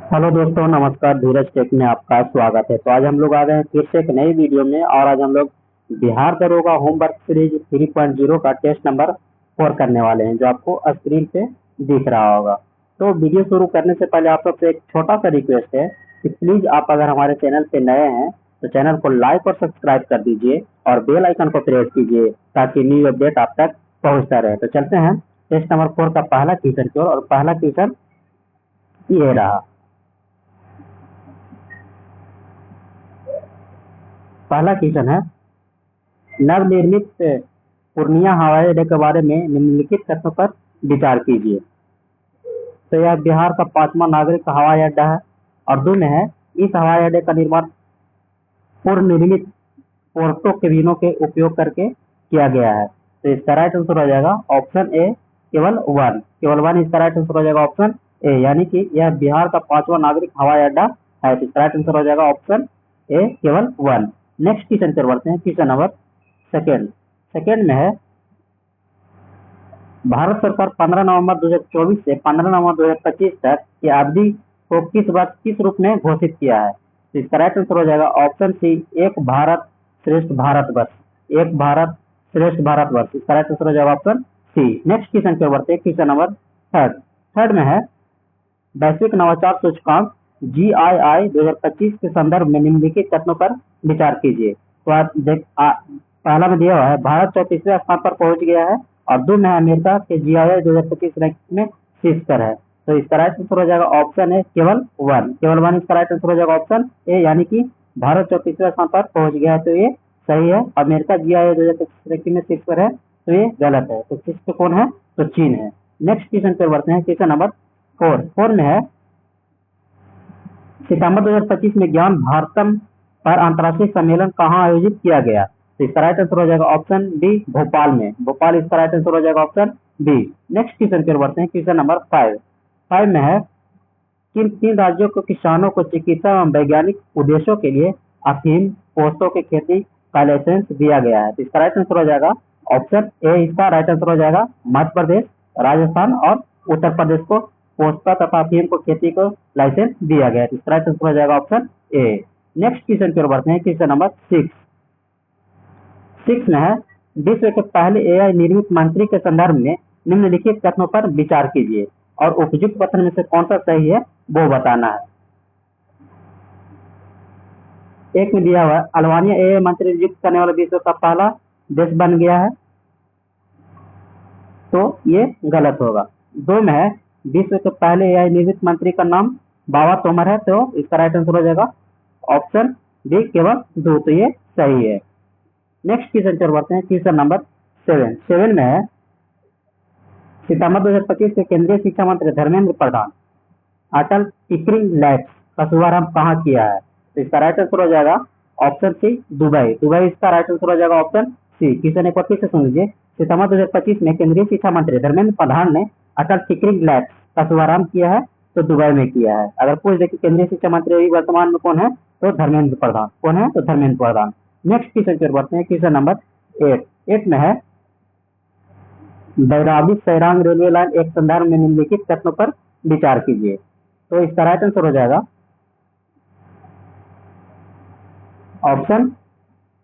Hello दोस्तों, नमस्कार। धीरज take में आपका स्वागत है। तो आज हम लोग आ गए हैं फिर से एक नई वीडियो में, और आज हम लोग बिहार दरोगा होमवर्क सीरीज 3.0 का टेस्ट नंबर 4 करने वाले हैं, जो आपको स्क्रीन पे दिख रहा होगा। तो वीडियो शुरू करने से पहले आप सबसे एक छोटा सा रिक्वेस्ट है कि प्लीज आप अगर हमारे चैनल पे नए हैं तो चैनल को लाइक और सब्सक्राइब कर दीजिए और बेल आइकन को प्रेस कीजिए ताकि न्यू अपडेट आप तक पहुंचता रहे। तो चलते हैं टेस्ट नंबर 4 का पहला क्वेश्चन की ओर, और पहला क्वेश्चन ये रहा। पहला क्वेश्चन है, नवनिर्मित पूर्णिया हवाई अड्डे के बारे में निम्नलिखित तथ्यों पर विचार कीजिए। तो यह बिहार का 5वां नागरिक हवाई अड्डा है, और दो में है, इस हवाई अड्डे का निर्माण पूर्व निर्मित पोर्टो केबिनों के उपयोग करके किया गया है। तो इसका राइट आंसर हो जाएगा ऑप्शन ए, केवल वन इसका राइट आंसर हो जाएगा ऑप्शन ए, यानी कि यह बिहार का 5वां नागरिक हवाई अड्डा है। तो इसका राइट आंसर हो जाएगा ऑप्शन ए, केवल वन। नेक्स्ट क्वेश्चन पर बढ़ते हैं। क्वेश्चन नंबर सेकेंड में है, भारत सरकार 15 नवंबर 2024 से 15 नवंबर 2025 तक की अवधि को किस वर्ष किस रूप में घोषित किया है। तो इसका राइट आंसर हो जाएगा ऑप्शन सी, एक भारत श्रेष्ठ भारतवर्ष। एक भारत श्रेष्ठ भारतवर्ष, इसका राइट आंसर हो जाएगा ऑप्शन सी। नेक्स्ट क्वेश्चन पर बढ़ते हैं। क्वेश्चन नंबर थर्ड में है, वैश्विक नवाचार सूचकांक GII 2025 के संदर्भ में निम्नलिखित तथ्यों पर विचार कीजिए। तो आप पहला में दिया हुआ है, भारत 34वें स्थान पर पहुंच गया है, और दो में अमेरिका के GII 2025 रैंकिंग में शीर्ष पर है। तो इसका राइट आंसर हो जाएगा ऑप्शन है केवल वन इसका राइट आंसर हो जाएगा ऑप्शन ए, यानी कि भारत 34वें स्थान पर पहुंच गया है। तो ये सही है। अमेरिका GII 2025 रैंकिंग में शीर्ष पर है, तो ये गलत है। तो शीर्ष पे कौन है? तो चीन है। नेक्स्ट क्वेश्चन पर बढ़ते हैं। क्वेश्चन नंबर फोर में है, सितंबर 2025 में ज्ञान भारतम पर अंतर्राष्ट्रीय सम्मेलन कहाँ आयोजित किया गया। तो इसका राइट आंसर हो जाएगा ऑप्शन बी, भोपाल में। भोपाल इसका राइट आंसर हो जाएगा ऑप्शन बी। नेक्स्ट क्वेश्चन पर बढ़ते हैं। क्वेश्चन नंबर 5 में है, किन तीन राज्यों को किसानों को चिकित्सा एवं वैज्ञानिक उद्देश्यों के लिए अफीम पोस्तों की खेती का लाइसेंस दिया गया है। तो इसका राइट आंसर हो जाएगा ऑप्शन ए, इसका राइट आंसर हो जाएगा मध्य प्रदेश, राजस्थान और उत्तर प्रदेश को पोस्ता तथा अफीम को खेती को लाइसेंस दिया गया है। इसका राइट आंसर हो जाएगा ऑप्शन ए। नेक्स्ट क्वेश्चन पर बढ़ते हैं। क्वेश्चन नंबर 6 में है, विश्व के पहले AI निर्मित मंत्री के संदर्भ में निम्नलिखित कथनों पर विचार कीजिए, और उपयुक्त कथन में से कौन सा सही है वो बताना है। एक में दिया हुआ है, अल्बानिया AI मंत्री नियुक्त करने वाला विश्व का पहला देश बन गया है, तो ये गलत होगा। दो में है, विश्व के पहले AI निर्मित मंत्री का नाम बाबा तोमर है, तो इसका राइट आंसर हो जाएगा ऑप्शन डी, केवल दो, तो ये सही है। नेक्स्ट क्वेश्चन पर बढ़ते हैं। क्वेश्चन नंबर 7 में है, सितंबर 2025 के केंद्रीय शिक्षा मंत्री धर्मेंद्र प्रधान अटल टिकरिंग लैब्स का शुभारंभ कहाँ किया है। तो इसका राइट आंसर हो जाएगा ऑप्शन सी, दुबई इसका राइट आंसर हो जाएगा ऑप्शन सी। क्वेश्चन एक बार फिर से सुन लीजिए। सितंबर 2025 में केंद्रीय शिक्षा मंत्री धर्मेंद्र प्रधान ने अटल टिकरिंग लैब्स का शुभारंभ किया है, तो दुबई में किया है। अगर पूछ दे कि केंद्रीय शिक्षा मंत्री वर्तमान में कौन है, तो धर्मेंद्र प्रधान। कौन है? तो धर्मेंद्र प्रधान। नेक्स्ट क्वेश्चन पर बढ़ते हैं। क्वेश्चन नंबर 8 में है, बैराबी सैरांग रेलवे लाइन एक संदर्भ में निम्नलिखित तथ्यों पर विचार कीजिए। तो इसका राइट आंसर हो जाएगा ऑप्शन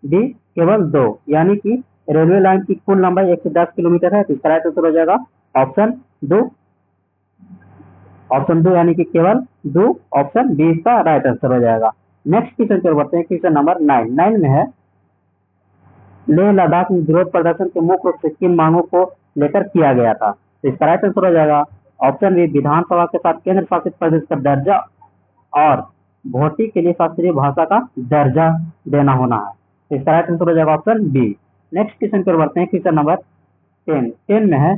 डी, केवल 2, यानी कि रेलवे लाइन की कुल लंबाई 110 किलोमीटर है। तो इसका राइट आंसर हो जाएगा ऑप्शन 2, यानी कि केवल 2, ऑप्शन बी इसका राइट आंसर हो जाएगा। नेक्स्ट क्वेश्चन पर बढ़ते हैं। क्वेश्चन नंबर 9 में है, लेह लद्दाख में विरोध प्रदर्शन के मुख्य रूप से किन मांगों को लेकर किया गया था। तो इसका राइट आंसर हो जाएगा ऑप्शन बी, विधानसभा के साथ केंद्र शासित प्रदेश का दर्जा और भोटी के लिए शास्त्रीय भाषा का दर्जा देना होना है। तो इसका राइट आंसर हो जाएगा ऑप्शन बी। नेक्स्ट क्वेश्चन पर बढ़ते हैं। क्वेश्चन नंबर 10 में है,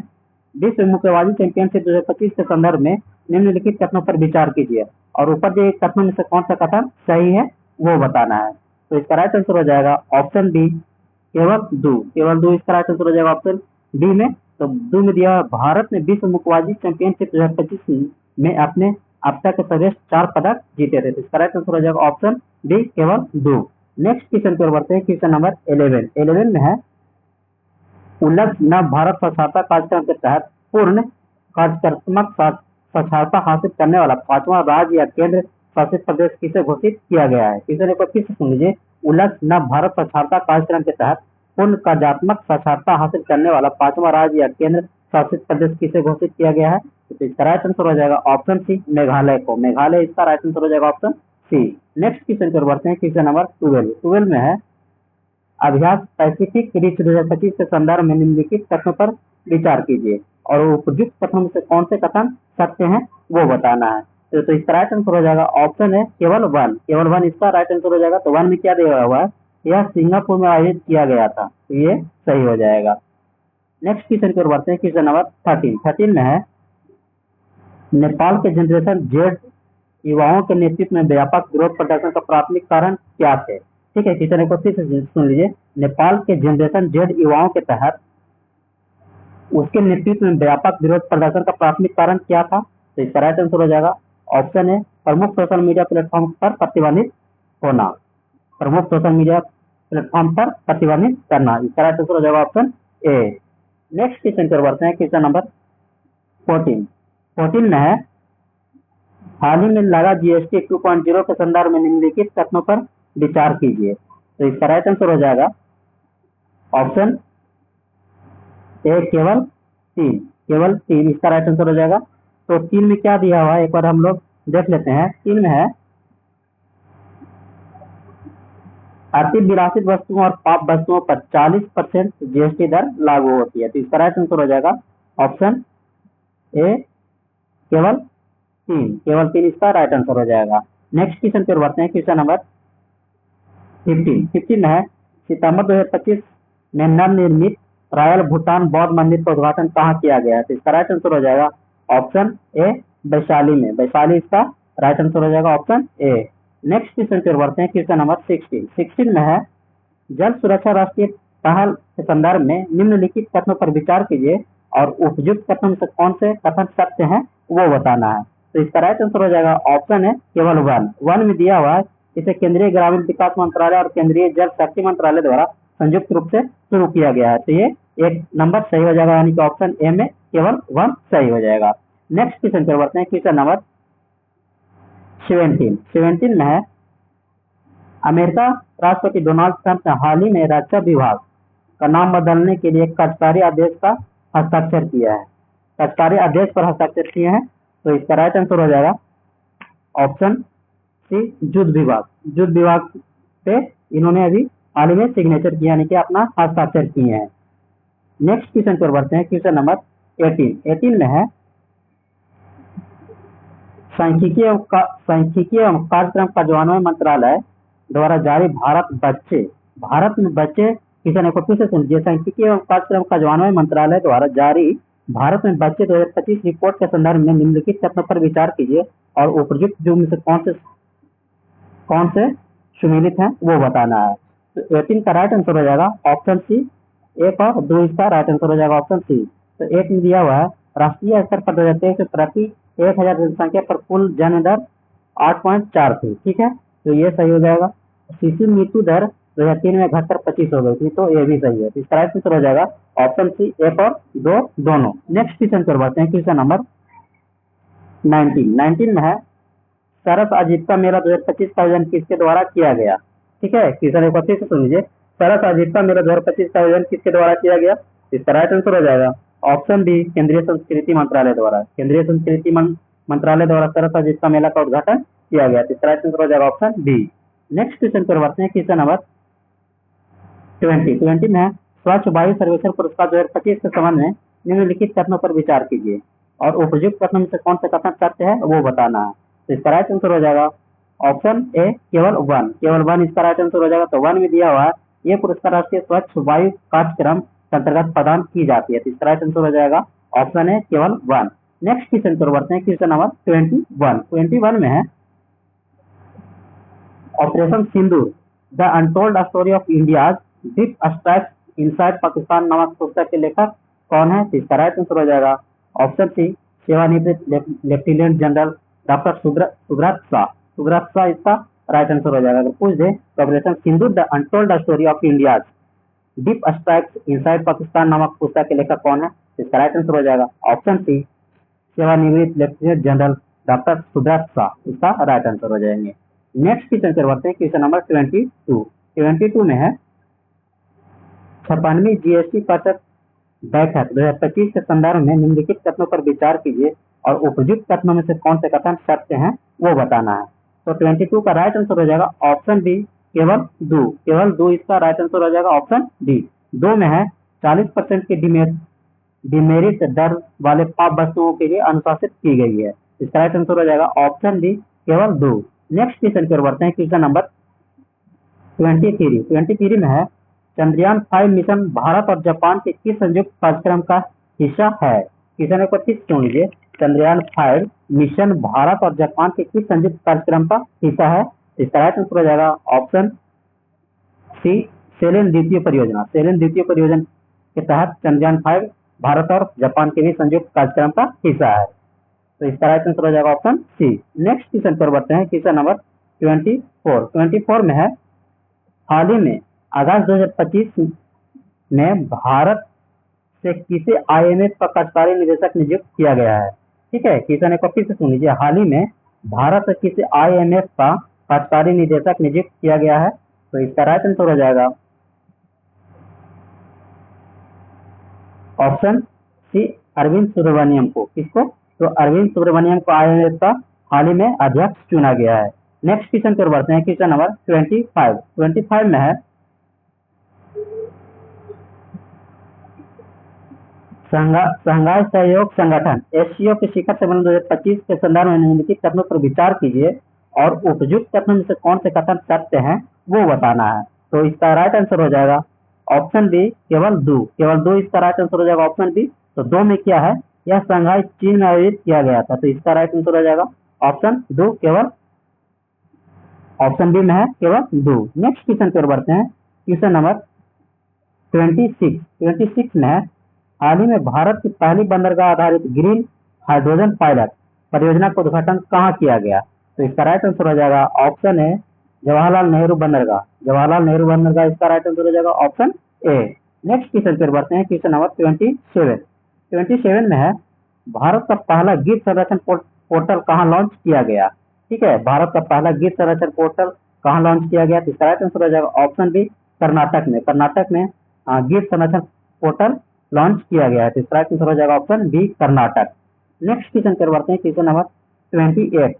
विश्व मुक्केबाजी चैंपियनशिप 2025 के संदर्भ में निम्नलिखित कथनों पर विचार कीजिए, और ऊपर दिए कथनों में से कौन सा कथन सही है वो बताना है। तो इसका राइट आंसर हो जाएगा ऑप्शन बी, केवल दो इसका राइट आंसर हो जाएगा ऑप्शन बी में। तो दो में दिया, भारत ने विश्व मुक्केबाजी चैंपियनशिप 2025 में अपने अब तक सभी 4 पदक जीते थे। तो इसका राइट आंसर हो जाएगा ऑप्शन डी, केवल 2। नेक्स्ट क्वेश्चन पर बढ़ते हैं। क्वेश्चन नंबर 11 में है, उल्लभ नव भारत साक्षरता कार्यक्रम के तहत पूर्ण कार्यात्मक साक्षरता हासिल करने वाला पांचवा राज्य या केंद्र शासित प्रदेश किसे घोषित किया गया है? तीसरे को फिर से सुन लीजिए। उल्लस न भारत साक्षरता कार्यक्रम के तहत पूर्ण कार्यात्मक साक्षरता हासिल करने वाला पांचवा राज्य या केंद्र शासित प्रदेश किसे घोषित किया गया है? तो इसका राइट आंसर हो जाएगा ऑप्शन सी, मेघालय को। मेघालय इसका राइट आंसर हो जाएगा ऑप्शन सी। नेक्स्ट क्वेश्चन पर बढ़ते हैं। क्वेश्चन नंबर 12 में है अभ्यास पैसिफिक रिच 2025 के संदर्भ में निम्नलिखित कथनों पर विचार कीजिए और उपयुक्त कथनों में से कौन से कथन सत्य हैं वो बताना है। तो इसका राइट आंसर हो जाएगा ऑप्शन है केवल वन इसका राइट आंसर हो जाएगा। तो वन में क्या दिया हुआ है? यह सिंगापुर में आयोजित किया गया था, तो ये सही हो जाएगा। नेक्स्ट क्वेश्चन की ओर बढ़ते हैं। क्वेश्चन नंबर 13 में है नेपाल के जनरेशन जेड युवाओं के नेतृत्व में व्यापक विरोध प्रदर्शन का प्राथमिक कारण क्या थे? ठीक है, क्वेश्चन को फिर से सुन लीजिए। नेपाल के जनरेशन जेड युवाओं के तहत उसके नेतृत्व में व्यापक विरोध प्रदर्शन का प्राथमिक कारण क्या था? तो इसका राइट आंसर हो जाएगा ऑप्शन है प्रमुख सोशल मीडिया प्लेटफॉर्म पर प्रतिबंधित होना। प्रमुख सोशल मीडिया प्लेटफॉर्म पर प्रतिबंधित करना, इसका राइट आंसर हो जाएगा ऑप्शन ए। नेक्स्ट क्वेश्चन पर बढ़ते हैं। क्वेश्चन नंबर 14 में है हाल ही में लगा जीएसटी 2.0 के संदर्भ में निम्नलिखित कथनों पर विचार कीजिए। तो इसका राइट आंसर हो जाएगा ऑप्शन ए केवल तीन इसका राइट आंसर हो जाएगा। तो 3 में क्या दिया हुआ है एक बार हम लोग देख लेते हैं। 3 में है आर्थिक विरासत वस्तुओं और पाप वस्तुओं पर 40% जीएसटी दर लागू होती है। तो इसका राइट आंसर हो जाएगा ऑप्शन ए केवल तीन इसका राइट आंसर हो जाएगा। नेक्स्ट क्वेश्चन पर बढ़ते हैं। क्वेश्चन नंबर 15 में है सितंबर 2025 में नवनिर्मित रॉयल भूटान बौद्ध मंदिर का उद्घाटन कहाँ किया गया है? तो इसका राइट आंसर हो जाएगा ऑप्शन ए वैशाली में। वैशाली इसका राइट आंसर हो जाएगा ऑप्शन ए। नेक्स्ट क्वेश्चन पर बढ़ते हैं। क्वेश्चन नंबर 16 में है जल सुरक्षा राष्ट्रीय पहल के संदर्भ में निम्नलिखित कथनों पर विचार कीजिए और उपयुक्त कथन से कौन से कथन सत्य हैं वो बताना है। तो इसका राइट आंसर हो जाएगा ऑप्शन है केवल वन में दिया हुआ है इसे केंद्रीय ग्रामीण विकास मंत्रालय और केंद्रीय जल शक्ति मंत्रालय द्वारा संयुक्त रूप से शुरू किया गया है। तो ये एक नंबर सही हो जाएगा, यानी कि ऑप्शन ए में केवल 1 सही हो जाएगा। नेक्स्ट क्वेश्चन पर बढ़ते हैं। क्वेश्चन नंबर 17 में है अमेरिका राष्ट्रपति डोनाल्ड ट्रंप ने हाल ही में रक्षा विभाग का नाम बदलने के लिए कार्यकारी आदेश का हस्ताक्षर किया है। कार्यकारी आदेश पर हस्ताक्षर किए हैं, तो इसका राइट आंसर हो जाएगा ऑप्शन सी युद्ध विभाग पे इन्होंने अभी हाल ही में सिग्नेचर किया, यानी कि अपना हस्ताक्षर किए हैं। नेक्स्ट क्वेश्चन पर बढ़ते हैं। क्वेश्चन नंबर 18 में है सांख्यिकी एवं कार्यक्रम कार्यान्वयन मंत्रालय द्वारा जारी भारत में बच्चे क्वेश्चन को फिर से सुनिए। सांख्यिकी एवं कार्यक्रम कार्यान्वयन मंत्रालय द्वारा जारी भारत में बच्चे 2025 रिपोर्ट के संदर्भ में निम्नलिखित कथनों पर विचार कीजिए और उपयुक्त जो में से कौन से सुमेलित हैं वो बताना है। तो 18 का राइट आंसर हो जाएगा ऑप्शन सी। 1 और 2 इसका राइट आंसर हो जाएगा ऑप्शन सी। तो 1 में दिया हुआ है राष्ट्रीय स्तर पर 2023 प्रति 1000 जनसंख्या पर कुल जन्म दर 8.4 थी। ठीक है, तो ये सही हो जाएगा। शिशु मृत्यु दर 2003 में घटकर 25 हो गई थी, तो ये भी सही है। तो इसका राइट आंसर हो जाएगा ऑप्शन सी। 1 और 2 दोनों। नेक्स्ट क्वेश्चन पर बढ़ते हैं। क्वेश्चन नंबर 19 में है सरस आजीविका मेला 2025 का आयोजन किसके द्वारा किया गया? ठीक है, क्वेश्चन एक बार फिर से सुन लीजिए। सरस आजीविका मेला 2025 का आयोजन किसके द्वारा किया गया? इसका राइट आंसर हो जाएगा ऑप्शन बी केंद्रीय संस्कृति मंत्रालय द्वारा। केंद्रीय संस्कृति मंत्रालय द्वारा सरस आजीविका मेला का उद्घाटन किया गया। इसका राइट आंसर हो जाएगा ऑप्शन बी। नेक्स्ट क्वेश्चन पर बढ़ते हैं। क्वेश्चन नंबर 20 में है स्वच्छ वायु सर्वेक्षण पुरस्कार 2025 के संबंध में निम्नलिखित कथनों पर विचार कीजिए और उपयुक्त कथनों में से कौन सा कथन सत्य है वो बताना है। तो इसका राइट आंसर हो जाएगा ऑप्शन ए केवल वन इसका राइट आंसर हो जाएगा। तो 1 में दिया हुआ है ये पुरस्कार राष्ट्रीय स्वच्छ वायु कार्यक्रम के अंतर्गत प्रदान की जाती है। तो इसका राइट आंसर हो जाएगा ऑप्शन ए केवल 1। नेक्स्ट क्वेश्चन पर बढ़ते हैं। क्वेश्चन नंबर 21 में है operation Sindoor the untold story of India deep strikes inside Pakistan नामक पुस्तक के लेखक कौन है? तो इसका राइट आंसर हो जाएगा ऑप्शन सी सेवानिवृत्त lieutenant general doctor Subrata Shah इसका राइट आंसर हो जाएगा। अगर पूछ दे तो operation Sindoor the untold story of India deep strikes inside Pakistan नामक पुस्तक के लेखक कौन है? इसका राइट आंसर हो जाएगा ऑप्शन सी सेवानिवृत्त lieutenant general doctor Subrata Shah इसका राइट आंसर हो जाएंगे। नेक्स्ट क्वेश्चन की ओर बढ़ते हैं, क्वेश्चन नंबर 22 में है 56वीं जीएसटी परिषद बैठक 2025 के संदर्भ में निम्नलिखित कथनों पर विचार कीजिए और उपयुक्त कथनों में से कौन से कथन सत्य हैं वो बताना है। तो 22 का राइट आंसर हो जाएगा ऑप्शन बी, केवल दो इसका राइट आंसर हो जाएगा ऑप्शन डी। दो में है 40% की डिमेरिट दर वाले पाप वस्तुओं के लिए अनुशासित की गई है, इसका राइट आंसर हो जाएगा ऑप्शन डी, केवल दो। नेक्स्ट क्वेश्चन की ओर बढ़ते हैं, क्वेश्चन नंबर 23 में है चंद्रयान 5 मिशन भारत और जापान के किस संयुक्त कार्यक्रम का हिस्सा है। क्वेश्चन एक बार फिर सुन लीजिए, चंद्रयान 5 मिशन भारत और जापान के किस संयुक्त कार्यक्रम का हिस्सा है, इसका राइट आंसर हो जाएगा ऑप्शन सी, सेलेन द्वितीय परियोजना। सेलेन द्वितीय परियोजना के तहत चंद्रयान 5 भारत और जापान के भी संयुक्त कार्यक्रम का हिस्सा है, तो इसका राइट आंसर हो जाएगा ऑप्शन सी। नेक्स्ट क्वेश्चन पर बढ़ते हैं, क्वेश्चन नंबर 24 में है हाल ही में अगस्त 2025 में भारत से किसे आईएमएफ का कार्यकारी निदेशक नियुक्त किया गया है। ठीक है, क्वेश्चन एक बार फिर से सुन लीजिए, हाल ही में भारत से किसे आईएमएफ का कार्यकारी निदेशक नियुक्त किया गया है, तो इसका राइट आंसर हो जाएगा ऑप्शन सी, अरविंद सुब्रमण्यम को। किसको? तो अरविंद सुब्रमण्यम को आईएमएफ का हाल ही में अध्यक्ष चुना गया है। नेक्स्ट क्वेश्चन पर बढ़ते हैं, क्वेश्चन नंबर 25 में है शंघाई सहयोग संगठन एससीओ के शिखर सम्मेलन 2025 के संदर्भ में निम्नलिखित कथनों पर विचार कीजिए और उपयुक्त कथनों में से कौन से कथन सत्य हैं वो बताना है। तो इसका राइट आंसर हो जाएगा ऑप्शन बी, केवल दो इसका राइट आंसर हो जाएगा ऑप्शन बी। तो दो में क्या है, यह शंघाई चीन में आयोजित किया गया था, तो इसका राइट आंसर हो जाएगा ऑप्शन दो, केवल ऑप्शन बी में है केवल दो। नेक्स्ट क्वेश्चन पर बढ़ते हैं, क्वेश्चन नंबर 26 में है हाल ही में भारत की पहली बंदरगाह आधारित ग्रीन हाइड्रोजन पायलट परियोजना का उद्घाटन कहाँ किया गया, तो इसका राइट आंसर हो जाएगा ऑप्शन ए, जवाहरलाल नेहरू बंदरगाह इसका राइट आंसर हो जाएगा ऑप्शन ए। नेक्स्ट क्वेश्चन पर बढ़ते हैं, क्वेश्चन नंबर 27 में है भारत का पहला गिर संरक्षण पोर्टल कहाँ लॉन्च किया गया। ठीक है, भारत का पहला गिर संरक्षण पोर्टल कहाँ लॉन्च किया गया, तो इसका राइट आंसर हो जाएगा ऑप्शन बी, कर्नाटक में गिर संरक्षण पोर्टल लॉन्च किया गया है, तो इसका राइट आंसर हो जाएगा option B, Karnataka. Next question पर बढ़ते हैं, क्वेश्चन नंबर 28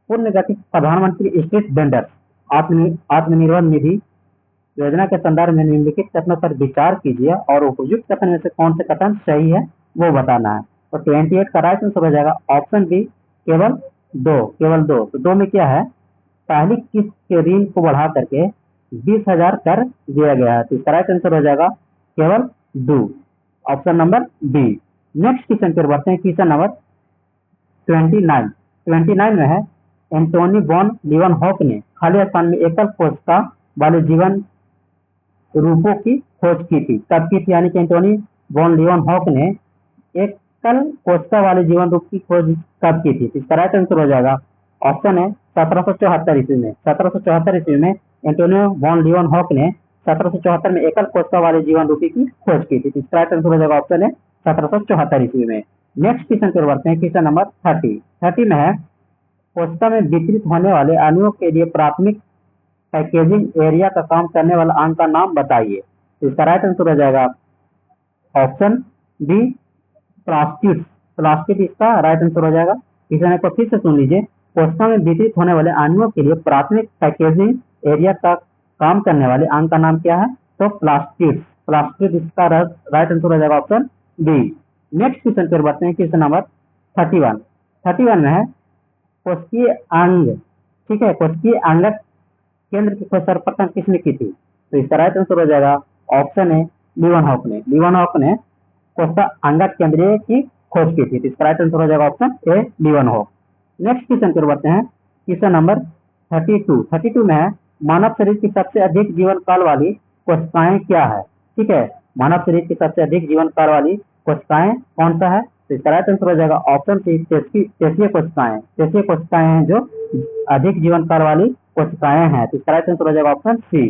पूर्णगति प्रधानमंत्री स्ट्रीट वेंडर्स आत्मनिर्भर निधि योजना के संदर्भ में निम्नलिखित कथनों पर विचार कीजिए और उपयुक्त कथन में से कौन से कथन सही है वो बताना है। तो 28 का राइट आंसर हो जाएगा ऑप्शन बी, केवल दो। तो दो में क्या है, पहली किस्त के ऋण को बढ़ा करके 20,000 कर दिया गया है, तो इसका राइट आंसर हो जाएगा केवल दो, option number B. Next question पर बढ़ते हैं, क्वेश्चन नंबर 29 में है एंटोनी वॉन लीवनहॉक ने खाली स्थान में एकल कोशिका वाले जीवन रूपों की खोज की थी। कब की थी, यानी कि एंटोनी वॉन लीवनहॉक ने एकल कोशिका वाले जीवन रूप की खोज कब की थी, इसका राइट आंसर हो जाएगा ऑप्शन है 1774 ईस्वी में। 1774 ईस्वी में एंटोनियो वॉन लीवनहॉक ने 1774 में एकल कोशिका वाले जीवन रूपी की खोज की थी, इसका राइट आंसर हो जाएगा ऑप्शन है 1774 ईस्वी में। नेक्स्ट क्वेश्चन पर बढ़ते हैं, क्वेश्चन नंबर 30 में है कोशिका में वितरित होने वाले अणुओं के लिए प्राथमिक पैकेजिंग एरिया का काम करने वाला अंग का नाम बताइए, तो इसका राइट आंसर हो जाएगा ऑप्शन बी, प्लास्टिड इसका राइट आंसर हो जाएगा। क्वेश्चन को फिर से सुन लीजिए, कोशिका में वितरित होने वाले अणुओं के लिए प्राथमिक पैकेजिंग एरिया का काम करने वाले अंग का नाम क्या है, तो प्लास्टिड इसका राइट आंसर हो जाएगा ऑप्शन बी। नेक्स्ट क्वेश्चन पर बढ़ते हैं, क्वेश्चन नंबर 31 में है कोशिकीय अंग। ठीक है, कोशिकीय अंगक केंद्र की खोज सर्वप्रथम किसने की थी, तो इसका राइट आंसर हो जाएगा ऑप्शन है लीवनहॉक ने कोशिका अंगक केंद्रीय की खोज की थी, तो इसका राइट आंसर हो जाएगा ऑप्शन ए, लीवनहॉक। नेक्स्ट क्वेश्चन पर बढ़ते हैं, क्वेश्चन नंबर 32 में है मानव शरीर की सबसे अधिक जीवन काल वाली कोशिकाएं क्या है। ठीक है, मानव शरीर की सबसे अधिक जीवन काल वाली कोशिकाएं कौन सा है, तो इसका राइट आंसर हो जाएगा ऑप्शन सी, तेशीय कोशिकाएं हैं जो अधिक जीवन काल वाली कोशिकाएं हैं, तो इसका राइट आंसर हो जाएगा ऑप्शन सी।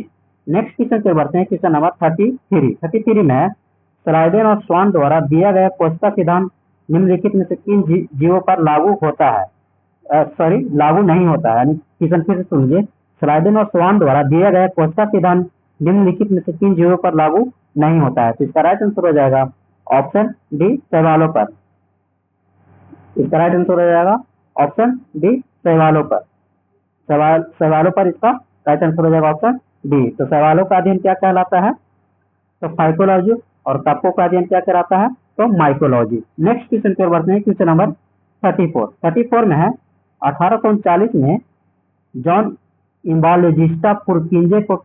नेक्स्ट क्वेश्चन पर बढ़ते हैं, क्वेश्चन नंबर 33 में है स्लाइडेन और स्वान द्वारा दिया गया कोशिका सिद्धांत निम्नलिखित में से किन जीवों पर लागू होता है, सॉरी लागू नहीं होता है। यानी क्वेश्चन फिर से सुनिए, स्लाइडेन और स्वान द्वारा दिया गया कोष्का सिद्धांत निम्नलिखित में से किन जीवों पर लागू नहीं होता है। तो इसका राइट आंसर हो जाएगा ऑप्शन डी, शैवालों पर। इसका राइट आंसर हो जाएगा ऑप्शन डी, शैवालों पर। शैवालों पर इसका राइट आंसर हो जाएगा ऑप्शन डी। तो शैवालों का अध्ययन क्या कहलाता है, तो फाइकोलॉजी, और कपों का अध्ययन क्या कहलाता है, तो माइकोलॉजी। नेक्स्ट क्वेश्चन पर बढ़ते हैं, क्वेश्चन नंबर 34 में है 1839 में जॉन इम्बालोजिस्टा पुरकिंजे को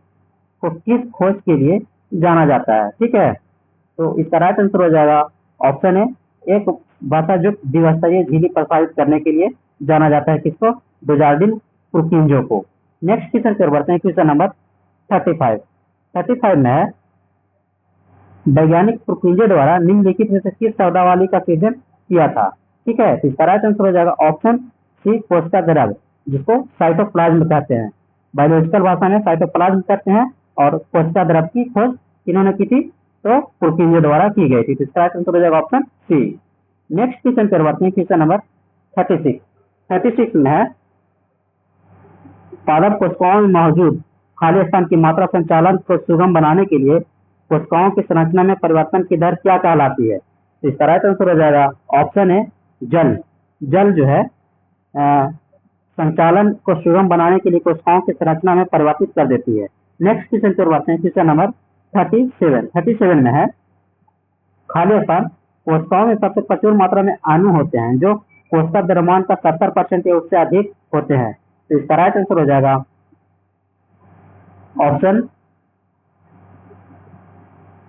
किस खोज के लिए जाना जाता है। ठीक है, तो इसका राइट आंसर हो जाएगा ऑप्शन है, एक भाषायुक्त द्विस्तरीय झिल्ली प्रसारित करने के लिए जाना जाता है किसको, डुजार्डिन पुरकिंजो को। नेक्स्ट क्वेश्चन पर बढ़ते हैं, क्वेश्चन नंबर 35 में है वैज्ञानिक पुरकिंजे द्वारा निम्नलिखित में से किस शब्दावली का सृजन किया था। ठीक है, तो इसका राइट आंसर हो जाएगा ऑप्शन सी, कोशिका द्रव्य, जिसको साइटोप्लाज्म कहते हैं। बायोलॉजिकल भाषा में साइटोप्लाज्म कहते हैं, और कोशिका द्रव्य की खोज किन्होंने की थी, तो पुरकिंजे द्वारा की गई थी। तो इसका राइट आंसर हो जाएगा ऑप्शन सी। नेक्स्ट क्वेश्चन पर बढ़ते हैं, क्वेश्चन नंबर 36 में है पादप कोशिकाओं में मौजूद खाली स्थान की मात्रा संचालन को सुगम बनाने के लिए कोशिकाओं की संरचना में परिवर्तन की दर क्या कहलाती है। तो इसका राइट आंसर हो जाएगा ऑप्शन है जल जो है संचालन को सुगम बनाने के लिए कोशिकाओं की संरचना में परिवर्तित कर देती है। नेक्स्ट क्वेश्चन पर बढ़ते हैं, क्वेश्चन नंबर 37 में है खाली स्थान कोशिकाओं में सबसे प्रचुर मात्रा में अणु होते हैं जो कोशिका द्रव्यमान का 70% या उससे अधिक होते हैं। तो इसका राइट आंसर हो जाएगा ऑप्शन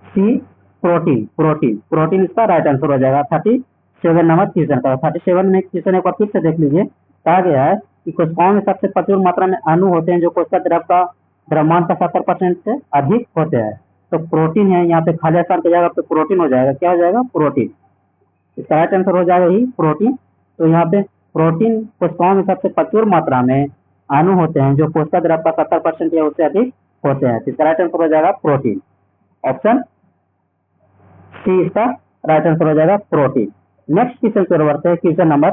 सी, प्रोटीन इसका राइट आंसर हो जाएगा। 37 नंबर क्वेश्चन का 37 में क्वेश्चन एक बार फिर से देख लीजिए, कहा गया है कि कोशिकाओं में सबसे प्रचुर मात्रा में अणु होते हैं जो कोशिका द्रव्यमान का 70% से अधिक होते हैं। तो प्रोटीन है, यहाँ पे खाली स्थान की जगह पे प्रोटीन हो जाएगा। क्या हो जाएगा, प्रोटीन। इसका राइट आंसर हो जाएगा ही प्रोटीन। तो यहाँ पे प्रोटीन कोशिकाओं में सबसे प्रचुर मात्रा में अणु होते हैं जो कोशिका द्रव्य का 70% या उससे अधिक होते हैं। इसका राइट आंसर हो जाएगा प्रोटीन, ऑप्शन सी इसका राइट आंसर हो जाएगा प्रोटीन। नेक्स्ट क्वेश्चन पर बढ़ते हैं, क्वेश्चन नंबर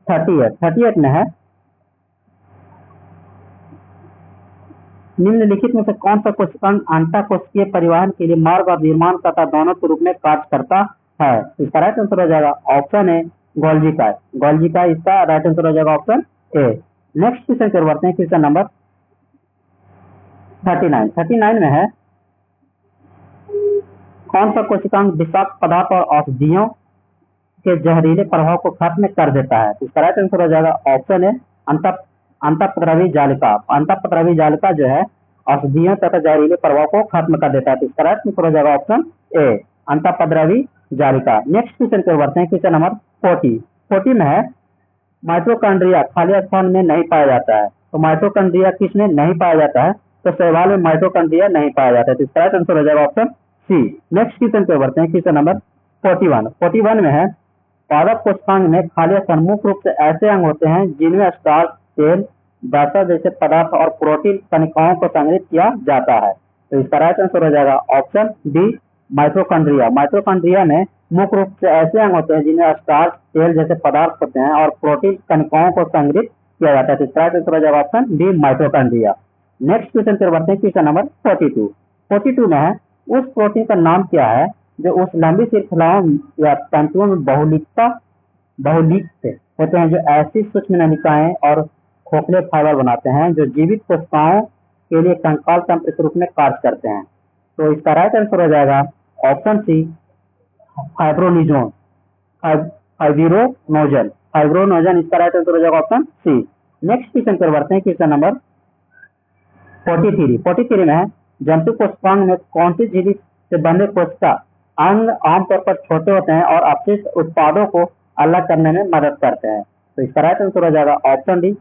38 में है निम्नलिखित में से कौन सा कोशिकांग अंतःकोशिकीय परिवहन के लिए मार्ग और निर्माण तथा दोनों के रूप में कार्य करता है। इसका राइट आंसर हो जाएगा ऑप्शन है गोल्जी का इसका राइट आंसर हो जाएगा ऑप्शन ए। नेक्स्ट क्वेश्चन पर बढ़ते हैं, क्वेश्चन नंबर 39 में है कौन सा कोशिकांग विषाक्त पदार्थ और औषधियों के जहरीले प्रभाव को खत्म कर देता है। इसका राइट आंसर हो जाएगा ऑप्शन है अंतःपद्रवी जालिका। अंतःपद्रवी जालिका जो है औषधियों तथा जहरीले प्रभाव को खत्म कर देता है। तो इसका राइट आंसर हो जाएगा ऑप्शन ए, अंतःपद्रवी जालिका। नेक्स्ट क्वेश्चन पर बढ़ते हैं, क्वेश्चन नंबर 40 में है माइटोकॉन्ड्रिया खाली स्थान में नहीं पाया जाता है। तो माइटोकॉन्ड्रिया किसमें नहीं पाया जाता है, तो शैवाल में माइटोकॉन्ड्रिया नहीं पाया जाता है। तो इसका राइट आंसर हो जाएगा ऑप्शन सी। नेक्स्ट क्वेश्चन पे बढ़ते हैं, क्वेश्चन नंबर 41 में है पादप कोशिकांग में खाली स्थान मुख्य रूप से ऐसे अंग होते हैं जिनमें स्टार्च, तेल, वसा जैसे पदार्थ और प्रोटीन कणिकाओं को संग्रहित किया जाता है। तो इसका राइट आंसर हो जाएगा ऑप्शन डी, माइटोकॉन्ड्रिया। माइटोकॉन्ड्रिया में मुख्य रूप से ऐसे अंग होते हैं जिनमें स्टार्च, तेल जैसे पदार्थ होते हैं और प्रोटीन कणिकाओं को संग्रहित किया जाता है। तो इसका राइट आंसर हो जाएगा option D, mitochondria. Next question पर बढ़ते हैं, क्वेश्चन नंबर 42 में है उस प्रोटीन का नाम क्या है जो उस लंबी श्रृंखलाओं या तंतुओं में बहुलिक होते हैं जो ऐसी सूक्ष्म नलिकाएं और खोखले फाइबर बनाते हैं जो जीवित कोशिकाओं के लिए कंकाल तंत्र के रूप में कार्य करते हैं। तो इसका राइट आंसर हो जाएगा ऑप्शन सी, फाइब्रोनोजन। इसका राइट आंसर हो जाएगा ऑप्शन सी। नेक्स्ट क्वेश्चन पर बढ़ते हैं, क्वेश्चन नंबर 43 में है जंतु कोशिकांग में कौन सी झिल्ली से बंधे कोशिका अंग आमतौर पर छोटे होते हैं और अपशिष्ट उत्पादों को अलग करने में मदद करते हैं। तो इसका राइट आंसर हो जाएगा ऑप्शन डी,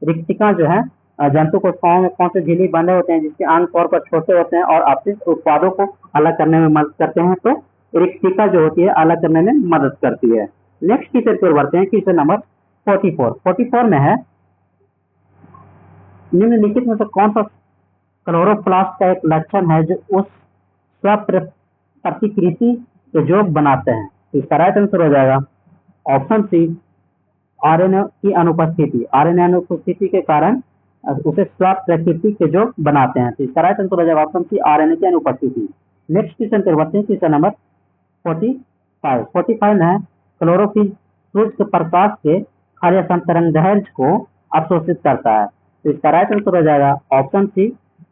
रिक्तिका जो है जंतु कोशिकाओं में कौन से झिल्ली बंधे होते हैं जिसके अंग तौर पर छोटे होते हैं और अपशिष्ट उत्पादों को अलग करने में मदद करते हैं। तो रिक्तिका जो होती है अलग करने में मदद करती है। नेक्स्ट क्वेश्चन पर बढ़ते हैं, क्वेश्चन नंबर 44 में है निम्नलिखित में से कौन सा क्लोरोप्लास्ट का एक लक्षण है जो उस स्वप्रतिकृति के जो बनाते हैं। तो इसका राइट आंसर हो जाएगा ऑप्शन सी, आरएनए की अनुपस्थिति। आरएनए अनुपस्थिति के कारण उसे स्वाप प्रकृति के जो बनाते हैं। तो इसका राइट आंसर हो जाएगा ऑप्शन सी, आरएनए की अनुपस्थिति। नेक्स्ट क्वेश्चन पर बढ़ते हैं, क्वेश्चन नंबर 45 है क्लोरोफिल सूर्य के प्रकाश के कार्य तरंगदैर्घ्य को अवशोषित करता है। तो इसका राइट आंसर हो जाएगा ऑप्शन सी,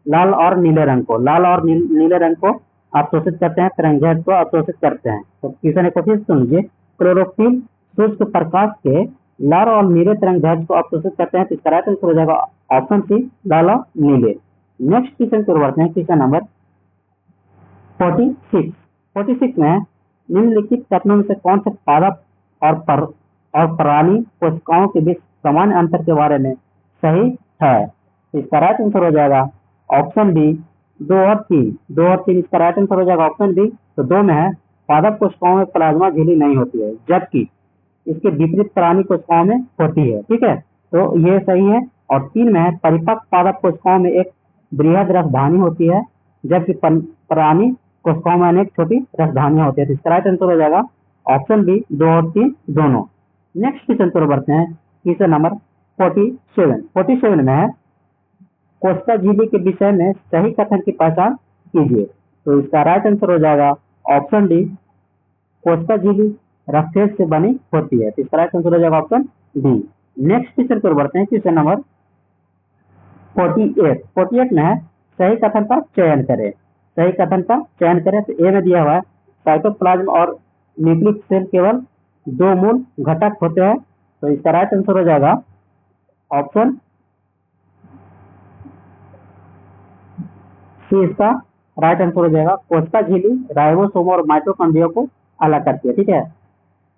लाल और नीले रंग को। लाल और नीले रंग को अवशोषित करते हैं, तरंगदैर्घ्य को अवशोषित करते हैं। तो क्वेश्चन एक फिर सुन लीजिए, क्लोरोफिल सूर्य के प्रकाश के लाल और नीले तरंगदैर्घ्य को अवशोषित करते हैं। तो इसका राइट आंसर हो जाएगा ऑप्शन सी, लाल और नीले। नेक्स्ट क्वेश्चन पर बढ़ते हैं, क्वेश्चन नंबर 46 में निम्नलिखित कथनों में से कौन से पादप और प्राणी कोशिकाओं के बीच सामान्य अंतर के बारे में सही है। तो इसका राइट आंसर हो जाएगा ऑप्शन बी, 2 और 3। इसका राइट आंसर हो जाएगा ऑप्शन बी। तो 2 में है पादप कोशिकाओं में प्लाज्मा झिल्ली नहीं होती है, जबकि इसके विपरीत प्राणी कोशिकाओं में होती है। ठीक है, तो ये सही है। और 3 में है परिपक्व पादप कोशिकाओं में एक बृहद रसधानी होती है, जबकि प्राणी कोशिकाओं में अनेक छोटी रसधानियां होती है। तो इसका राइट आंसर हो जाएगा ऑप्शन बी, 2 और 3 दोनों। नेक्स्ट क्वेश्चन पर बढ़ते हैं, क्वेश्चन नंबर 47 में है कोशिका झिल्ली के विषय में सही कथन की पहचान कीजिए। तो इसका राइट आंसर हो जाएगा ऑप्शन डी, कोशिका झिल्ली रक्तफेज से बनी होती है। तो इसका राइट आंसर हो जाएगा ऑप्शन डी। नेक्स्ट क्वेश्चन पर बढ़ते हैं, क्वेश्चन नंबर 48 में है सही कथन का चयन करें। सही कथन का चयन करें। तो ए में दिया हुआ है साइटोप्लाज्म और न्यूक्लिक सेल केवल 2 मूल घटक होते हैं। तो इसका राइट आंसर हो जाएगा ऑप्शन सी, इसका राइट आंसर हो जाएगा कोशिका झिल्ली राइबोसोम और माइटोकॉन्ड्रिया को अलग करती है। ठीक है,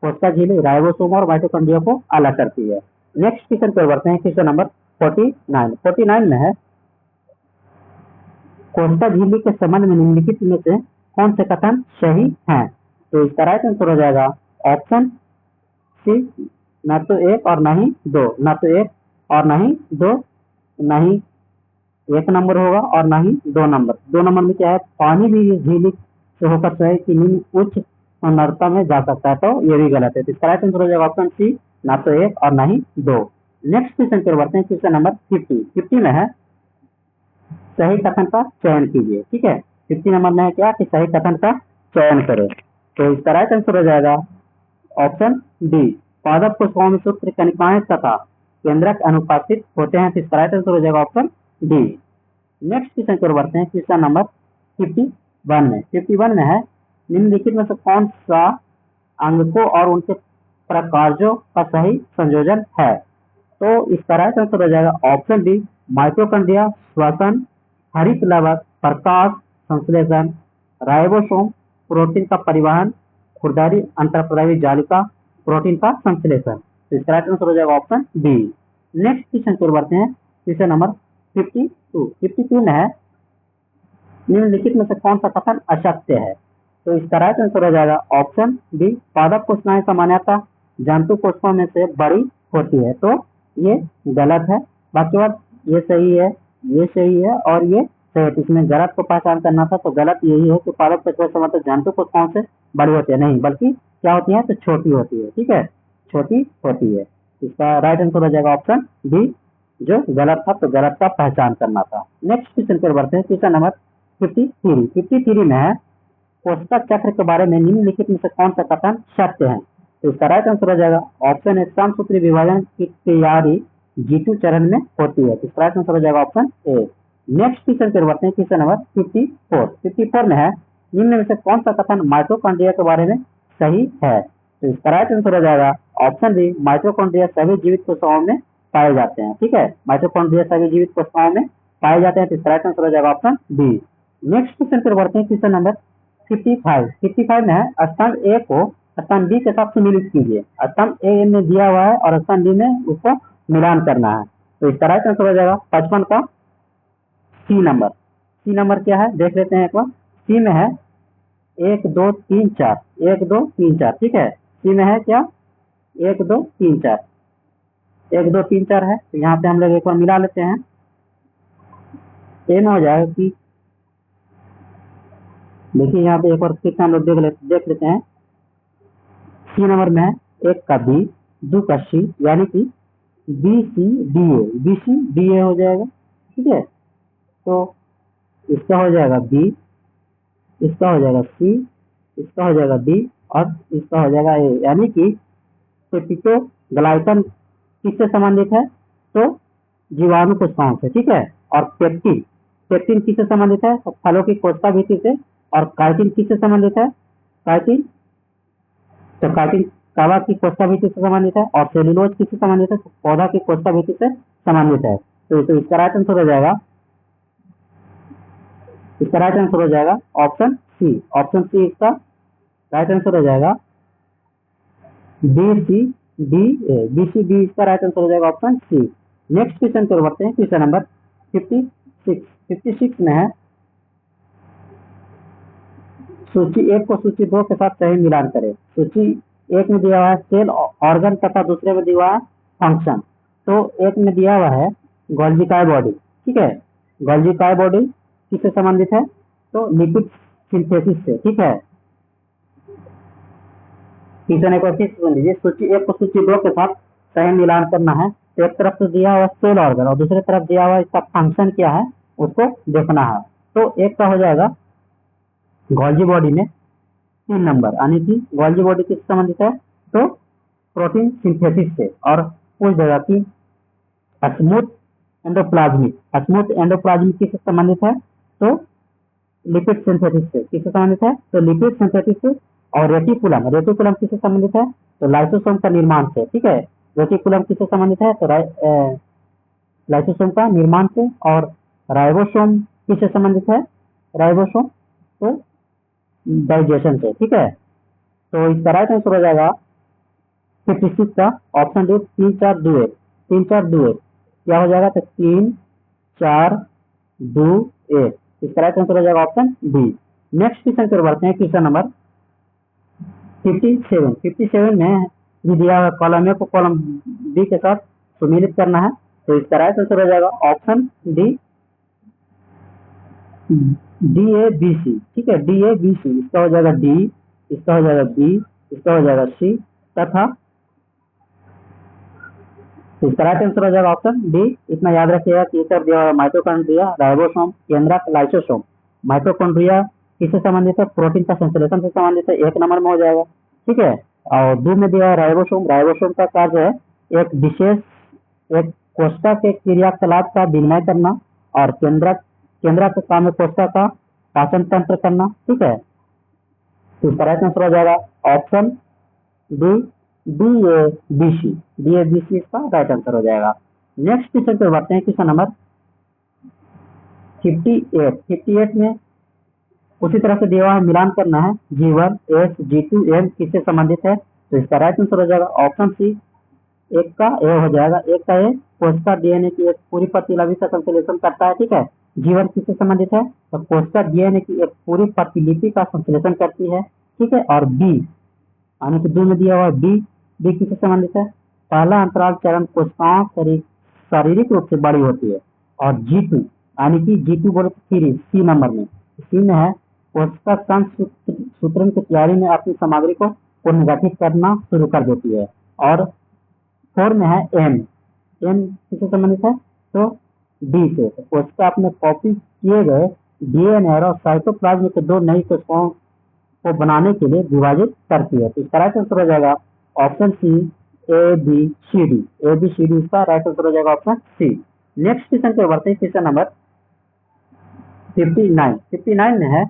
कोशिका झिल्ली राइबोसोम और माइटोकॉन्ड्रिया को अलग करती है। नेक्स्ट क्वेश्चन पर बढ़ते हैं, क्वेश्चन नंबर 49 में है कोशिका झिल्ली के संबंध में निम्नलिखित में से कौन से कथन सही हैं। तो इसका राइट आंसर हो जाएगा ऑप्शन सी, न तो 1 और न ही 2। न तो 1 और न ही 2, न ही 1 नंबर होगा और न ही 2 नंबर। 2 नंबर में क्या है, पानी भी झिल्ली से होकर स्वयं की निम्न उच्च सांद्रता में जा सकता है। तो ये भी गलत है। तो इसका राइट आंसर हो जाएगा ऑप्शन सी, न तो 1 और न ही 2। नेक्स्ट क्वेश्चन पर बढ़ते हैं, क्वेश्चन नंबर 50 में है सही कथन का चयन कीजिए। ठीक है, 50 नंबर में है क्या कि सही कथन का चयन करें। तो इसका राइट आंसर हो जाएगा ऑप्शन डी, पादप कोशिकाओं में सूत्र कणिकाएं तथा केंद्रक अनुपस्थित होते हैं। तो इसका राइट आंसर हो जाएगा ऑप्शन डी। नेक्स्ट क्वेश्चन पर बढ़ते हैं, क्वेश्चन नंबर 51 में है निम्नलिखित में से कौन सा अंगकों और उनके प्रकारों का सही संयोजन है। तो इसका राइट आंसर हो जाएगा ऑप्शन डी, माइटोकॉन्ड्रिया, श्वसन, हरित लवक, प्रकाश संश्लेषण, राइबोसोम, प्रोटीन का परिवहन, खुरदरी अंतःप्रावी जालिका, प्रोटीन का संश्लेषण। तो इसका राइट आंसर हो जाएगा ऑप्शन डी। नेक्स्ट क्वेश्चन पर बढ़ते हैं, क्वेश्चन नंबर 52 में है निम्नलिखित में से कौन सा कथन असत्य है। तो इसका राइट आंसर हो जाएगा ऑप्शन डी, पादप कोशिकाएं सामान्यतः जंतु कोशिकाओं में से बड़ी होती है। तो ये गलत है। बाकी बात ये सही है, ये सही है और ये सही है। इसमें गलत को पहचान करना था, तो गलत यही है कि पादप कोशिकाएं मतलब जंतु कोशिकाओं से बड़ी होती है, नहीं बल्कि क्या होती है, तो छोटी होती है। ठीक है, छोटी होती है। इसका राइट आंसर हो जाएगा ऑप्शन डी, जो गलत था, तो गलत का पहचान करना था। नेक्स्ट क्वेश्चन पर बढ़ते हैं, क्वेश्चन नंबर 53 में है कोशिका चक्र के बारे में निम्नलिखित में से कौन सा कथन सत्य है। तो इसका राइट आंसर हो जाएगा ऑप्शन ए, समसूत्री विभाजन की तैयारी G2 चरण में होती है। तो इसका राइट आंसर हो जाएगा ऑप्शन ए। नेक्स्ट क्वेश्चन पर बढ़ते हैं, क्वेश्चन नंबर 54 में है निम्न में से कौन सा कथन माइटोकॉन्ड्रिया के बारे में सही है। तो इसका राइट आंसर हो जाएगा ऑप्शन बी, माइटोकॉन्ड्रिया सभी जीवित कोशिकाओं में पाए जाते हैं। ठीक है, माइटोकॉन्ड्रिया सभी जीवित कोशिकाओं में पाए जाते हैं। तो इसका राइट आंसर हो जाएगा ऑप्शन बी। नेक्स्ट क्वेश्चन पर बढ़ते हैं, क्वेश्चन नंबर 55 में है स्तंभ ए को स्तंभ बी के साथ सम्मिलित कीजिए। स्तंभ ए में दिया हुआ है और स्तंभ बी में उसको मिलान करना है। तो इसका राइट आंसर हो जाएगा 55 का सी नंबर। सी नंबर क्या है देख लेते हैं एक बार। सी में है 1 2 3 4, 1 2 3 4। ठीक है, सी में है क्या 1 2 3 4, 1 2 3 4 है। तो यहाँ पे हम लोग एक बार मिला लेते हैं। ए में हो जाएगा कि देखिए यहाँ पे एक और क्वेश्चन हम लोग देख लेते हैं। सी नंबर में है, एक का बी, दो का सी, यानी कि B C D A, B C D A हो जाएगा। ठीक है, तो इसका हो जाएगा बी, इसका हो जाएगा सी, इसका हो जाएगा डी और इसका हो जाएगा ए, यानी कि पेप्टिडोग्लाइकन किससे संबंधित है? तो जीवाणु कोशिकाओं से। ठीक है, और पेप्टिन, पेप्टिन किससे संबंधित है? तो फलों की कोशिका भित्ति से। और काइटिन किससे संबंधित है? काइटिन, तो काइटिन कवा की कोशिका भित्ति से संबंधित है। और सेलुलोज किससे संबंधित है? तो पौधा की कोशिका भित्ति से संबंधित है। तो इसका राइट आंसर हो जाएगा, इसका राइट आंसर हो जाएगा ऑप्शन सी। ऑप्शन सी इसका राइट आंसर हो जाएगा। B C D A, B C D इसका राइट आंसर हो जाएगा ऑप्शन सी। नेक्स्ट क्वेश्चन को बढ़ते हैं, क्वेश्चन नंबर 56 में है, सूची 1 को सूची 2 के साथ सही मिलान करें। सूची 1 में दिया हुआ है सेल ऑर्गन तथा दूसरे में दिया हुआ है फंक्शन। तो एक में दिया हुआ है गोल्जी बॉडी। ठीक है, गोल्जी बॉडी किससे संबंधित है? तो लिपिड सिंथेसिस से। ठीक है, क्वेश्चन एक बार फिर सुन लीजिए। सूची 1 को सूची 2 के साथ सही मिलान करना है। तो एक तरफ तो दिया हुआ सेल ऑर्गन और दूसरी तरफ दिया हुआ इसका फंक्शन क्या है, उसको देखना है। तो एक का हो जाएगा गोल्जी बॉडी में 3 नंबर, यानी कि गोल्जी बॉडी किससे संबंधित है? तो प्रोटीन सिंथेसिस से। और पूछ देगा कि स्मूथ एंडोप्लाज्मिक, स्मूथ एंडोप्लाज्मिक किससे संबंधित है? तो लिपिड सिंथेसिस से। किससे संबंधित है? तो लिपिड सिंथेसिस से। और रेटिकुलम, रेटिकुलम किससे संबंधित है? तो लाइसोसोम का निर्माण से। ठीक है, रेटिकुलम किससे संबंधित है? तो लाइसोसोम का निर्माण से। और राइबोसोम किससे संबंधित है? राइबोसोम तो डाइजेशन से। ठीक है, तो इसका राइट आंसर हो जाएगा 56 का ऑप्शन डी, 3 4 2 1। 3 4 2 1 क्या हो जाएगा? तो 3 4 2 1, इसका राइट आंसर हो जाएगा ऑप्शन डी। नेक्स्ट क्वेश्चन पर बढ़ते हैं, क्वेश्चन नंबर 57 में भी दिया हुआ कॉलम ए को कॉलम बी के साथ सुमेलित करना है। तो इसका राइट आंसर हो जाएगा option D, D A B C. ठीक है, डी ए बी सी, इसका हो जाएगा डी, इसका हो जाएगा बी, इसका हो जाएगा सी तथा इसका राइट आंसर हो जाएगा ऑप्शन डी। इतना याद रखिएगा कि इधर दिया हुआ माइटोकॉन्ड्रिया, राइबोसोम, केंद्रक, लाइसोसोम। माइटोकॉन्ड्रिया किससे संबंधित है? प्रोटीन का संश्लेषण से संबंधित है, 1 नंबर में हो जाएगा। ठीक है, और 2 में दिया है राइबोसोम। राइबोसोम का कार्य है एक विशेष एक कोशिका के क्रियाकलाप का विनिमय करना। और केंद्रक का काम है कोशिका का पाचन तंत्र करना। ठीक है, तो इसका राइट आंसर हो जाएगा option D, D A B C. D A B C इसका राइट आंसर हो जाएगा। नेक्स्ट क्वेश्चन पे बढ़ते हैं, क्वेश्चन नंबर 58 में उसी तरह से दिया हुआ है, मिलान करना है। G1 S G2 M किससे संबंधित है? तो इसका राइट आंसर हो जाएगा ऑप्शन सी, एक का ए हो जाएगा। एक का ए कोशिका डीएनए की एक पूरी प्रतिलिपि का संश्लेषण करता है। ठीक है, G1 किससे संबंधित है? तो कोशिका डीएनए की एक पूरी प्रतिलिपि का संश्लेषण करती है। ठीक है, और बी यानी कि 2 में दिया हुआ बी, बी किससे संबंधित है? पहला अंतराल चरण कोशिकाओं शारीरिक रूप से बड़ी होती है। और G2 यानी कि G2 बोले तो 3 सी नंबर में, सी में है कोशिका सूत्रण की तैयारी में अपनी सामग्री को पुनर्गठित करना शुरू कर देती है। और 4 में है एम, एम किससे संबंधित है? तो डी से। तो कोशिका अपने कॉपी किए गए डीएनए और साइटोप्लाज्म के 2 नई कोशिकाओं को बनाने के लिए विभाजित करती है। तो इसका राइट आंसर हो जाएगा option C, A B C D. A B C D इसका राइट आंसर हो जाएगा ऑप्शन सी। नेक्स्ट क्वेश्चन पे बढ़ते हैं, क्वेश्चन नंबर 59 में है,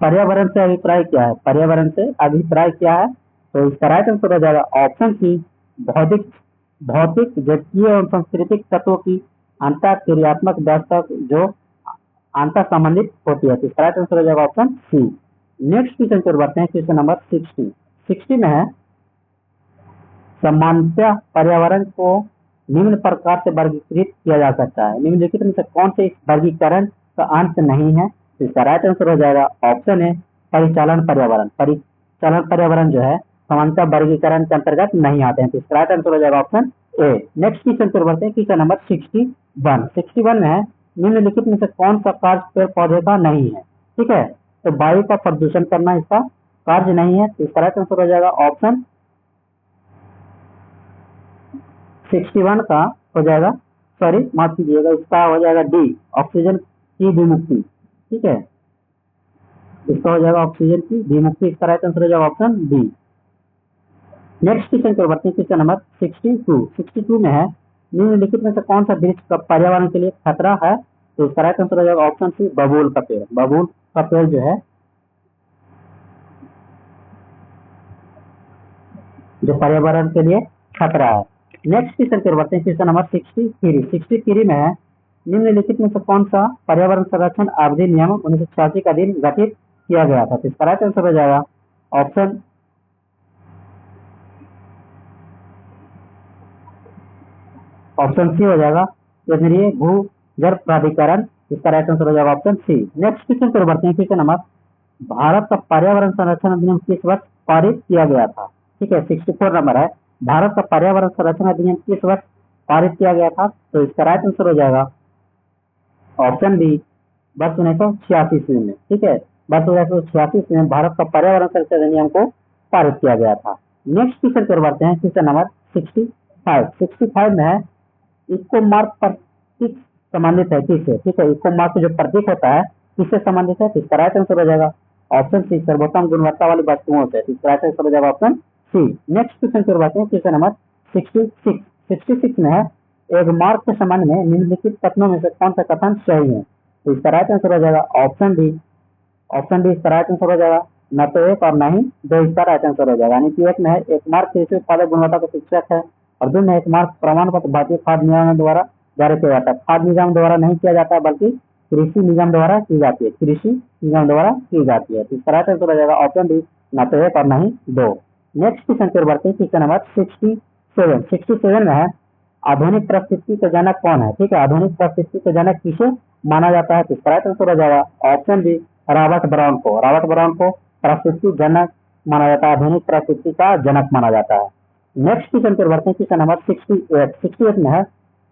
पर्यावरण से अभिप्राय क्या है? पर्यावरण से अभिप्राय क्या है? तो इसका राइट आंसर हो जाएगा ऑप्शन सी, भौतिक जैविकीय एवं सांस्कृतिक तत्वों की अंतःक्रियात्मक व्यवस्था जो अंतर संबंधित होती है। तो इसका राइट आंसर हो जाएगा ऑप्शन सी। नेक्स्ट क्वेश्चन पर बढ़ते हैं, क्वेश्चन नंबर 60 में है, सामान्यतः पर्यावरण को निम्न प्रकार से वर्गीकृत किया जा सकता है। निम्नलिखित में से कौन से इस वर्गीकरण का अंत नहीं है? तो इसका राइट आंसर हो जाएगा ऑप्शन है परिचालन पर्यावरण। परिचालन पर्यावरण जो है सामान्यतः वर्गीकरण के अंतर्गत नहीं आते हैं। तो इसका राइट आंसर हो जाएगा ऑप्शन ए। नेक्स्ट क्वेश्चन पर बढ़ते हैं, क्वेश्चन नंबर 61 में है, निम्नलिखित में से कौन सा कार्य पेड़ पौधे का नहीं है? ठीक है, तो वायु का प्रदूषण करना इसका कार्य नहीं है, तो इसका राइट आंसर हो जाएगा ऑप्शन 61 का हो जाएगा, सॉरी माफ कीजिएगा, इसका हो जाएगा डी, ऑक्सीजन की विमुक्ति। ठीक है, इसका हो जाएगा ऑक्सीजन की विमुक्ति, इसका राइट आंसर हो जाएगा ऑप्शन डी। नेक्स्ट क्वेश्चन को बढ़ते हैं, क्वेश्चन नंबर 62 में है निम्नलिखित में से कौन सा वृक्ष का पर्यावरण के लिए खतरा है? तो इसका राइट आंसर हो जाएगा ऑप्शन सी, बबूल का पेड़। बबूल का पेड़ जो है, जो पर्यावरण के लिए खतरा है। नेक्स्ट क्वेश्चन को बढ़ते हैं, क्वेश्चन नंबर 63 में है निम्नलिखित में से कौन सा पर्यावरण संरक्षण अधिनियम 1986 का दिन गठित किया गया था? तो इसका राइट आंसर हो जाएगा ऑप्शन सी हो जाएगा, केंद्रीय भूजल प्राधिकरण। इसका राइट आंसर हो जाएगा ऑप्शन सी। नेक्स्ट क्वेश्चन पर बढ़ते हैं, क्वेश्चन नंबर, भारत का पर्यावरण संरक्षण अधिनियम किस वर्ष पारित किया गया था? ठीक है, 64 नंबर है, भारत का पर्यावरण संरक्षण अधिनियम किस वर्ष पारित किया गया था? तो इसका राइट आंसर हो जाएगा ऑप्शन बी, वर्ष 1986 में। ठीक है, वर्ष 1986 में भारत का पर्यावरण संरक्षण अधिनियम को पारित किया गया था। नेक्स्ट क्वेश्चन पर बढ़ते हैं, क्वेश्चन नंबर 65 में है इको मार्क प्रतीक संबंधित है किससे? ठीक है, इको मार्क जो प्रतीक होता है किससे संबंधित है? तो इसका राइट आंसर हो जाएगा ऑप्शन सी, सर्वोत्तम गुणवत्ता वाली वस्तुओं से। इसका राइट आंसर हो जाएगा ऑप्शन सी। नेक्स्ट क्वेश्चन पर बढ़ते हैं, क्वेश्चन नंबर 66 में है एक मार्क के संबंध में निम्नलिखित कथनों में से कौन सा कथन सही है? तो इसका राइट आंसर हो जाएगा ऑप्शन डी, इसका राइट आंसर हो जाएगा, न तो एक और न ही दो, इसका राइट आंसर हो जाएगा। यानी कि एक में है एक मार्क कृषि उत्पादक गुणवत्ता का शिक्षक है, और दो में एक मार्क प्रमाण पत्र भारतीय खाद्य निगम द्वारा जारी किया जाता है। खाद्य निगम द्वारा नहीं किया जाता है, बल्कि कृषि निगम द्वारा की जाती है, कृषि निगम द्वारा की जाती है। तो इसका राइट आंसर हो जाएगा ऑप्शन डी, न तो एक और न ही दो। नेक्स्ट क्वेश्चन पर बढ़ते हैं, क्वेश्चन नंबर 67 में है आधुनिक परिस्थिति का जनक कौन है? ठीक है, आधुनिक परिस्थिति का जनक किसे माना जाता है? तो इसका राइट आंसर हो जाएगा ऑप्शन डी, रॉबर्ट ब्राउन को। रॉबर्ट ब्राउन को परिस्थिति जनक माना जाता है, आधुनिक परिस्थिति का जनक माना जाता है। नेक्स्ट क्वेश्चन पर बढ़ते हैं, क्वेश्चन नंबर 68 में है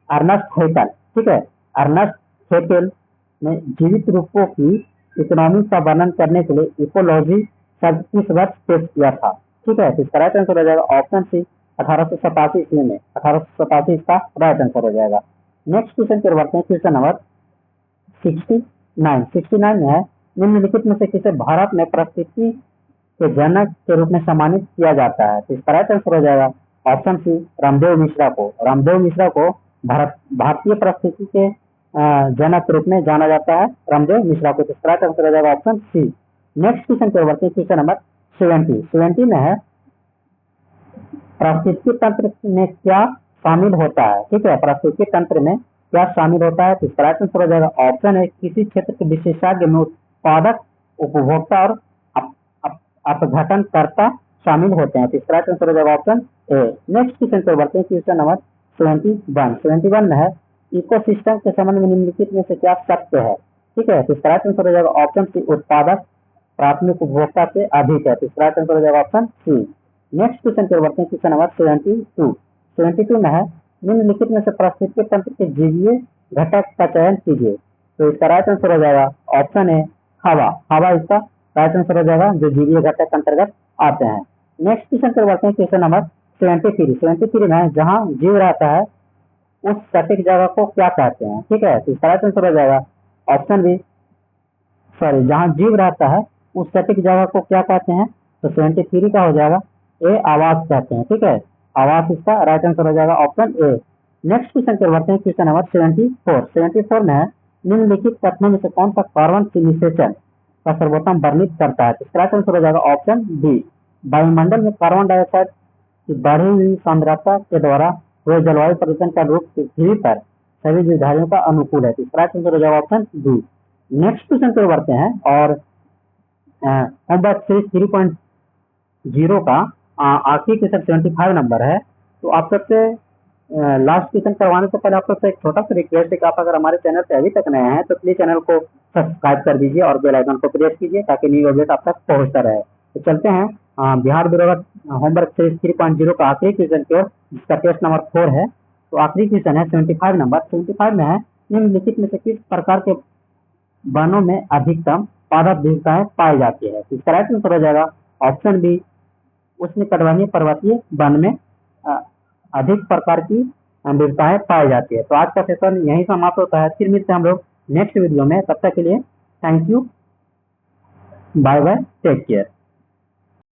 अर्नेस्ट हेकेल। ठीक है, अर्नेस्ट हेकेल ने जीवित रूपों की इकोनॉमी का वर्णन करने के लिए इकोलॉजी शब्द किस वर्ष पेश किया था? ठीक है, तो इसका राइट आंसर हो जाएगा ऑप्शन सी, 1887 ईस्वी में। 1887 इसका राइट आंसर हो जाएगा। नेक्स्ट क्वेश्चन पर बढ़ते हैं, क्वेश्चन नंबर 69 में है निम्नलिखित में से किसे भारत में परिस्थिति के जनक के रूप में सम्मानित किया जाता है? तो इसका राइट आंसर हो जाएगा ऑप्शन सी, रामदेव मिश्रा को। रामदेव मिश्रा को भारतीय परिस्थिति के जनक के रूप में जाना जाता है, रामदेव मिश्रा को। तो इसका राइट आंसर हो जाएगा ऑप्शन सी। नेक्स्ट क्वेश्चन पर बढ़ते हैं, क्वेश्चन नंबर 70 में है पारिस्थितिकी तंत्र में क्या शामिल होता है? ठीक है, पारिस्थितिकी तंत्र में क्या शामिल होता है? तो इसका राइट आंसर हो जाएगा ऑप्शन है, किसी क्षेत्र के विशेषज्ञ में उत्पादक, उपभोक्ता और अपघटनकर्ता शामिल होते हैं। तो इसका राइट आंसर हो जाएगा ऑप्शन ए। नेक्स्ट क्वेश्चन पर बढ़ते हैं, क्वेश्चन नंबर 71 में है इकोसिस्टम के संबंध में निम्नलिखित में से क्या सत्य है? ठीक है, तो इसका राइट आंसर हो जाएगा ऑप्शन सी, उत्पादक प्राथमिक उपभोक्ता से अधिक है। तो इसका राइट आंसर हो जाएगा ऑप्शन सी। नेक्स्ट क्वेश्चन पर बढ़ते हैं, क्वेश्चन नंबर 72 में है निम्नलिखित में से पारिस्थितिकी तंत्र के जीवीय घटक का चयन कीजिए। तो इसका राइट आंसर हो जाएगा ऑप्शन ए, हवा इसका राइट आंसर हो जाएगा, जो जीवीय घटक अंतर्गत आते हैं। नेक्स्ट क्वेश्चन पर बढ़ते हैं, क्वेश्चन नंबर 73 में है जहाँ जीव रहता है उस सटीक जगह को क्या कहते हैं? ठीक है, तो इसका राइट आंसर हो जाएगा ऑप्शन बी, सॉरी, जहाँ जीव रहता है उस सटीक जगह को क्या कहते हैं? तो 73 का हो जाएगा ए, आवास कहते हैं। ठीक है, आवास इसका राइट आंसर हो जाएगा ऑप्शन ए। नेक्स्ट क्वेश्चन पर बढ़ते हैं, क्वेश्चन नंबर 74 में है निम्नलिखित कथनों में से कौन सा कार्बन के निषेचन का सर्वोत्तम वर्णित करता है? इसका राइट आंसर हो जाएगा ऑप्शन बी, वायुमंडल में कार्बन डाइऑक्साइड की बढ़ी हुई सांद्रता के द्वारा हुए जलवायु प्रदूषण का रूप पृथ्वी पर सभी जीवधारियों का अनुकूल है। इसका राइट आंसर हो जाएगा ऑप्शन बी। नेक्स्ट क्वेश्चन पर बढ़ते हैं, और होमवर्क 3.0 का आखिरी क्वेश्चन 75 नंबर है। तो आप सबसे लास्ट क्वेश्चन करवाने से पहले आप सबसे एक छोटा सा रिक्वेस्ट है कि आप अगर हमारे चैनल पे अभी तक नए हैं तो प्लीज चैनल को सब्सक्राइब कर दीजिए और बेल आइकन को प्रेस कीजिए ताकि न्यू अपडेट आप तक पहुंचता रहे। तो चलते हैं बिहार ब्यूरो होमवर्क 3.0 का आखिरी क्वेश्चन की ओर, जिसका टेस्ट नंबर 4 है। तो आखिरी क्वेश्चन है 75 में है निम्नलिखित में से किस प्रकार के वनों में अधिकतम पादप विविधताएं पाई जाती है? तो इसका राइट आंसर हो जाएगा ऑप्शन बी, उष्णकटिबंधीय पर्वतीय वन में अधिक प्रकार की विविधताएं पाई जाती है। तो आज का सेशन यहीं समाप्त होता है, फिर मिलते हैं हम लोग नेक्स्ट वीडियो में। तब तक के लिए thank you, bye bye, take care.